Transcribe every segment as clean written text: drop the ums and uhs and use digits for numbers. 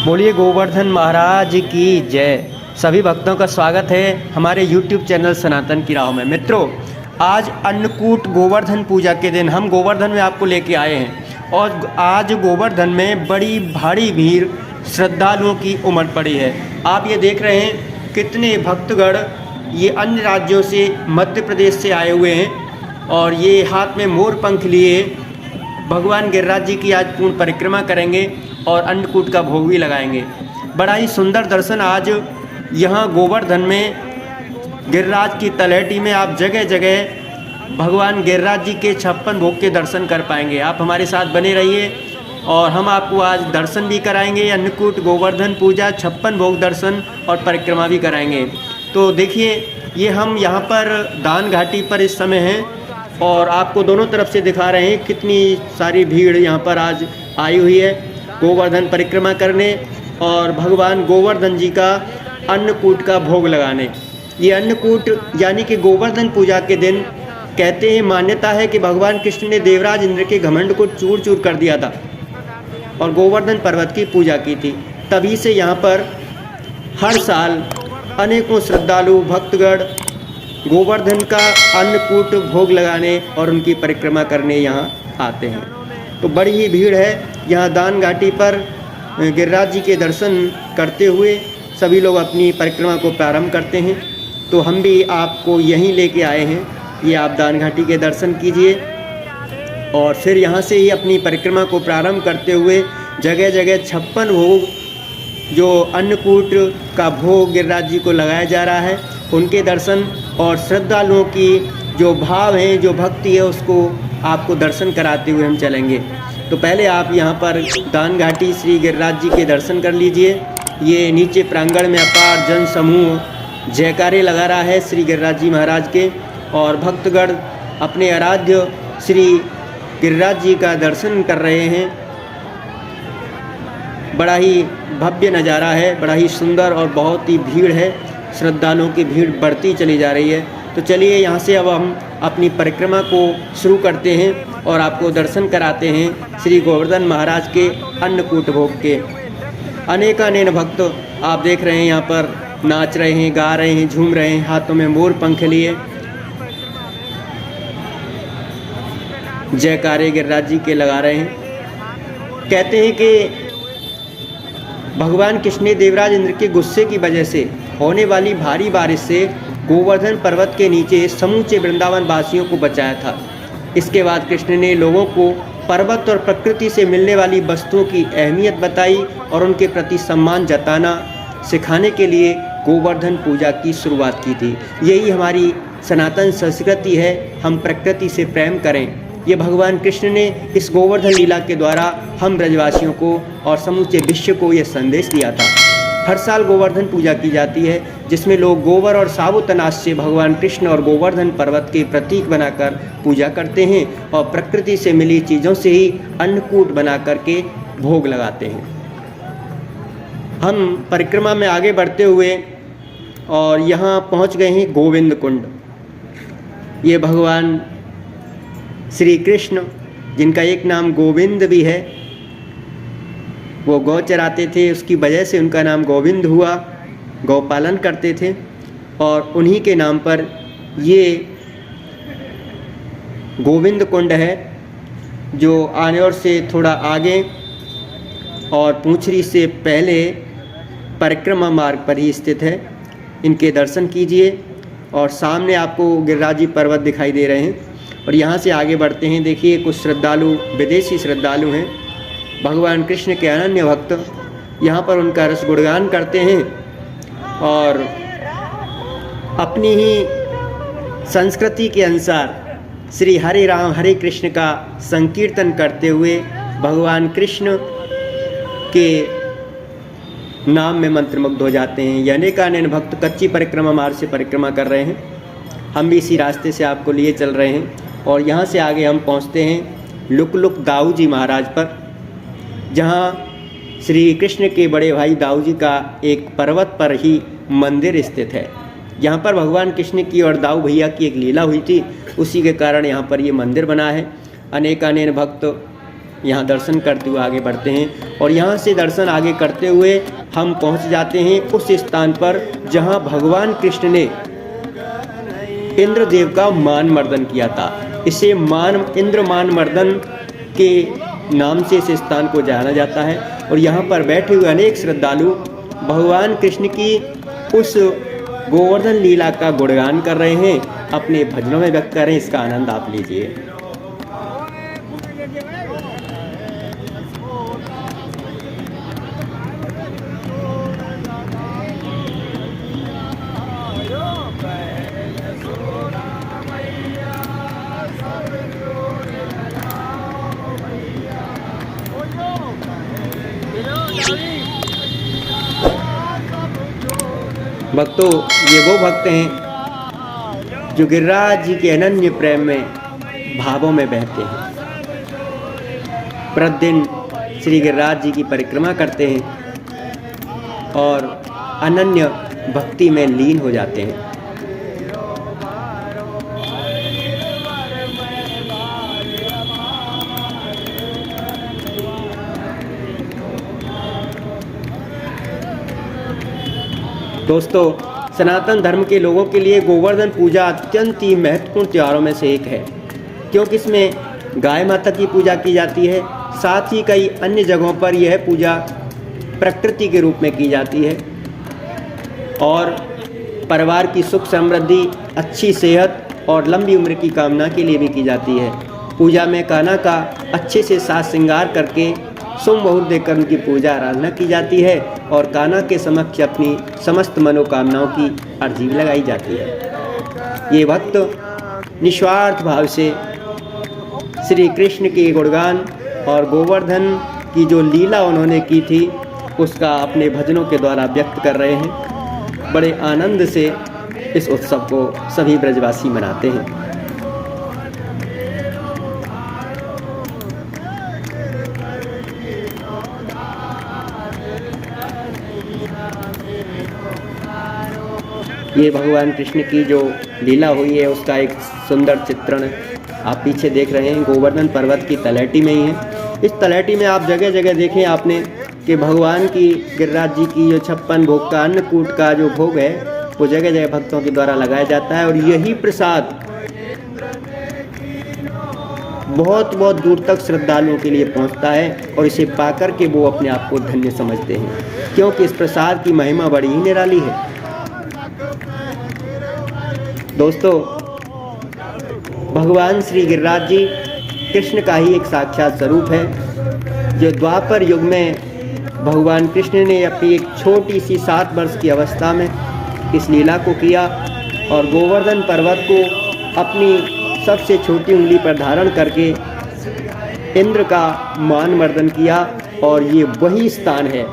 बोलिए गोवर्धन महाराज की जय। सभी भक्तों का स्वागत है हमारे YouTube चैनल सनातन की राहों में। मित्रों, आज अन्नकूट गोवर्धन पूजा के दिन हम गोवर्धन में आपको लेके आए हैं और आज गोवर्धन में बड़ी भारी भीड़ श्रद्धालुओं की उमड़ पड़ी है। आप ये देख रहे हैं कितने भक्तगण ये अन्य राज्यों से, मध्य प्रदेश से आए हुए हैं और ये हाथ में मोर पंख लिए भगवान गिरिराज जी की आज पूर्ण परिक्रमा करेंगे और अन्नकूट का भोग भी लगाएंगे। बड़ा ही सुंदर दर्शन आज यहाँ गोवर्धन में गिरिराज की तलहटी में आप जगह जगह भगवान गिरिराज जी के 56 भोग के दर्शन कर पाएंगे। आप हमारे साथ बने रहिए और हम आपको आज दर्शन भी कराएंगे। अन्नकूट गोवर्धन पूजा 56 भोग दर्शन और परिक्रमा भी कराएंगे। तो देखिए, ये हम यहाँ पर दान घाटी पर इस समय हैं और आपको दोनों तरफ से दिखा रहे हैं कितनी सारी भीड़ यहाँ पर आज आई हुई है गोवर्धन परिक्रमा करने और भगवान गोवर्धन जी का अन्नकूट का भोग लगाने। ये अन्नकूट यानी कि गोवर्धन पूजा के दिन कहते हैं, मान्यता है कि भगवान कृष्ण ने देवराज इंद्र के घमंड को चूर चूर कर दिया था और गोवर्धन पर्वत की पूजा की थी। तभी से यहाँ पर हर साल अनेकों श्रद्धालु भक्तगण गोवर्धन का अन्नकूट भोग लगाने और उनकी परिक्रमा करने यहाँ आते हैं। तो बड़ी ही भीड़ है यहाँ दान घाटी पर। गिरिराज जी के दर्शन करते हुए सभी लोग अपनी परिक्रमा को प्रारंभ करते हैं। तो हम भी आपको यहीं लेके आए हैं। ये आप दान घाटी के दर्शन कीजिए और फिर यहाँ से ही अपनी परिक्रमा को प्रारंभ करते हुए जगह जगह 56 भोग जो अन्नकूट का भोग गिरिराज जी को लगाया जा रहा है, उनके दर्शन और श्रद्धालुओं की जो भाव है, जो भक्ति है, उसको आपको दर्शन कराते हुए हम चलेंगे। तो पहले आप यहाँ पर दान घाटी श्री गिरिराज जी के दर्शन कर लीजिए। ये नीचे प्रांगण में अपार जन समूह जयकारे लगा रहा है श्री गिरिराज जी महाराज के और भक्तगण अपने आराध्य श्री गिरिराज जी का दर्शन कर रहे हैं। बड़ा ही भव्य नज़ारा है, बड़ा ही सुंदर और बहुत ही भीड़ है। श्रद्धालुओं की भीड़ बढ़ती चली जा रही है। तो चलिए यहाँ से अब हम अपनी परिक्रमा को शुरू करते हैं और आपको दर्शन कराते हैं श्री गोवर्धन महाराज के अन्नकूट भोग के। अनेकानेक भक्त आप देख रहे हैं यहाँ पर नाच रहे हैं, गा रहे हैं, झूम रहे हैं, हाथों में मोर पंख लिए जयकारे गिरिराज जी के लगा रहे हैं। कहते हैं कि भगवान कृष्ण ने देवराज इंद्र के गुस्से की वजह से होने वाली भारी बारिश से गोवर्धन पर्वत के नीचे समूचे वृंदावन वासियों को बचाया था। इसके बाद कृष्ण ने लोगों को पर्वत और प्रकृति से मिलने वाली वस्तुओं की अहमियत बताई और उनके प्रति सम्मान जताना सिखाने के लिए गोवर्धन पूजा की शुरुआत की थी। यही हमारी सनातन संस्कृति है, हम प्रकृति से प्रेम करें। ये भगवान कृष्ण ने इस गोवर्धन लीला के द्वारा हम ब्रजवासियों को और समूचे विश्व को यह संदेश दिया था। हर साल गोवर्धन पूजा की जाती है जिसमें लोग गोबर और साबुत अनाज से भगवान कृष्ण और गोवर्धन पर्वत के प्रतीक बनाकर पूजा करते हैं और प्रकृति से मिली चीज़ों से ही अन्नकूट बना करके भोग लगाते हैं। हम परिक्रमा में आगे बढ़ते हुए और यहाँ पहुँच गए हैं गोविंद कुंड। ये भगवान श्री कृष्ण, जिनका एक नाम गोविंद भी है, वो गौ चराते थे, उसकी वजह से उनका नाम गोविंद हुआ। गौ पालन करते थे और उन्हीं के नाम पर ये गोविंद कुंड है जो आनेर से थोड़ा आगे और पूंछरी से पहले परिक्रमा मार्ग पर ही स्थित है। इनके दर्शन कीजिए और सामने आपको गिरिराज जी पर्वत दिखाई दे रहे हैं। और यहाँ से आगे बढ़ते हैं। देखिए, कुछ श्रद्धालु विदेशी श्रद्धालु हैं, भगवान कृष्ण के अनन्य भक्त यहाँ पर उनका रस गुणगान करते हैं और अपनी ही संस्कृति के अनुसार श्री हरे राम हरे कृष्ण का संकीर्तन करते हुए भगवान कृष्ण के नाम में मंत्रमुग्ध हो जाते हैं। ये अनेकानेक भक्त कच्ची परिक्रमा मार्ग से परिक्रमा कर रहे हैं। हम भी इसी रास्ते से आपको लिए चल रहे हैं और यहाँ से आगे हम पहुँचते हैं लुक दाऊ जी महाराज पर, जहाँ श्री कृष्ण के बड़े भाई दाऊ जी का एक पर्वत पर ही मंदिर स्थित है। यहाँ पर भगवान कृष्ण की और दाऊ भैया की एक लीला हुई थी, उसी के कारण यहाँ पर ये मंदिर बना है। अनेकानेक भक्त यहाँ दर्शन करते हुए आगे बढ़ते हैं और यहाँ से दर्शन आगे करते हुए हम पहुँच जाते हैं उस स्थान पर जहाँ भगवान कृष्ण ने इंद्रदेव का मान मर्दन किया था। इसे इंद्र मान मर्दन के नाम से इस स्थान को जाना जाता है और यहाँ पर बैठे हुए अनेक श्रद्धालु भगवान कृष्ण की उस गोवर्धन लीला का गुणगान कर रहे हैं, अपने भजनों में व्यक्त कर रहे हैं। इसका आनंद आप लीजिए। भक्तों, ये वो भक्त हैं जो गिरिराज जी के अनन्य प्रेम में भावों में बहते हैं, प्रतिदिन श्री गिरिराज जी की परिक्रमा करते हैं और अनन्य भक्ति में लीन हो जाते हैं। दोस्तों, सनातन धर्म के लोगों के लिए गोवर्धन पूजा अत्यंत ही महत्वपूर्ण त्योहारों में से एक है, क्योंकि इसमें गाय माता की पूजा की जाती है। साथ ही कई अन्य जगहों पर यह पूजा प्रकृति के रूप में की जाती है और परिवार की सुख समृद्धि, अच्छी सेहत और लंबी उम्र की कामना के लिए भी की जाती है। पूजा में कान्हा का अच्छे से साज श्रृंगार करके शुभ मुहूर्त देकर उनकी पूजा आराधना की जाती है और कान्हा के समक्ष अपनी समस्त मनोकामनाओं की अर्जी लगाई जाती है। ये भक्त निस्वार्थ भाव से श्री कृष्ण के गुणगान और गोवर्धन की जो लीला उन्होंने की थी उसका अपने भजनों के द्वारा व्यक्त कर रहे हैं। बड़े आनंद से इस उत्सव को सभी ब्रजवासी मनाते हैं। ये भगवान कृष्ण की जो लीला हुई है उसका एक सुंदर चित्रण आप पीछे देख रहे हैं। गोवर्धन पर्वत की तलहटी में ही है। इस तलहटी में आप जगह जगह देखें आपने कि भगवान की गिरिराज जी की जो 56 भोग का अन्नकूट का जो भोग है वो जगह जगह भक्तों के द्वारा लगाया जाता है और यही प्रसाद बहुत बहुत दूर तक श्रद्धालुओं के लिए पहुंचता है और इसे पाकर के वो अपने आप को धन्य समझते हैं, क्योंकि इस प्रसाद की महिमा बड़ी ही निराली है। दोस्तों, भगवान श्री गिरिराज जी कृष्ण का ही एक साक्षात स्वरूप है, जो द्वापर युग में भगवान कृष्ण ने अपनी एक छोटी सी 7 वर्ष की अवस्था में इस लीला को किया और गोवर्धन पर्वत को अपनी सबसे छोटी उंगली पर धारण करके इंद्र का मान मर्दन किया। और ये वही स्थान है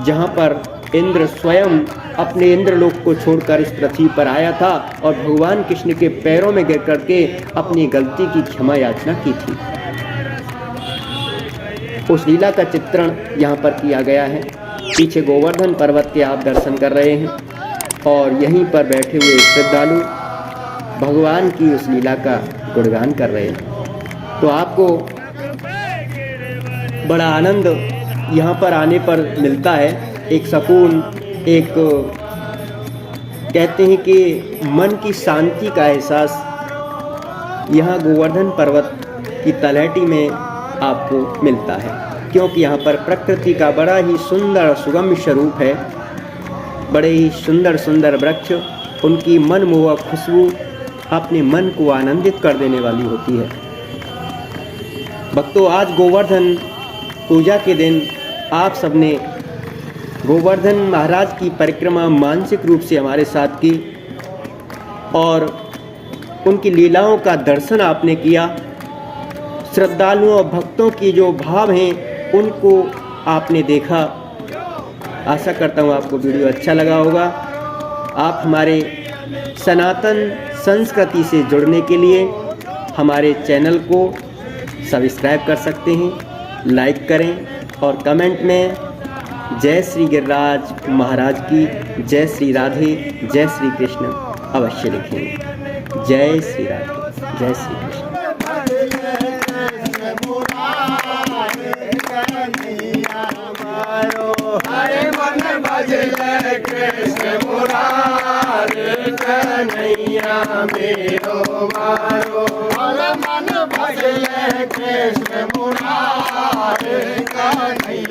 जहाँ पर इंद्र स्वयं अपने इंद्रलोक को छोड़कर इस पृथ्वी पर आया था और भगवान कृष्ण के पैरों में गिर करके अपनी गलती की क्षमा याचना की थी। उस लीला का चित्रण यहाँ पर किया गया है। पीछे गोवर्धन पर्वत के आप दर्शन कर रहे हैं और यहीं पर बैठे हुए श्रद्धालु भगवान की उस लीला का गुणगान कर रहे हैं। तो आपको बड़ा आनंद यहाँ पर आने पर मिलता है, एक सुकून, एक कहते हैं कि मन की शांति का एहसास यहाँ गोवर्धन पर्वत की तलहटी में आपको मिलता है, क्योंकि यहाँ पर प्रकृति का बड़ा ही सुंदर और सुगम स्वरूप है। बड़े ही सुंदर सुंदर वृक्ष, उनकी मनमोहक खुशबू अपने मन को आनंदित कर देने वाली होती है। भक्तों, आज गोवर्धन पूजा के दिन आप सबने गोवर्धन महाराज की परिक्रमा मानसिक रूप से हमारे साथ की और उनकी लीलाओं का दर्शन आपने किया। श्रद्धालुओं और भक्तों की जो भाव हैं उनको आपने देखा। आशा करता हूँ आपको वीडियो अच्छा लगा होगा। आप हमारे सनातन संस्कृति से जुड़ने के लिए हमारे चैनल को सब्सक्राइब कर सकते हैं, लाइक करें और कमेंट में जय श्री गिरिराज महाराज की, जय श्री राधे, जय श्री कृष्ण अवश्य लिखें। जय श्री राधे, जय श्री कृष्ण। भजले कृष्ण मुरारी कन्हैया मेरो मारो मन भजले कृष्ण मुरारी कन्हैया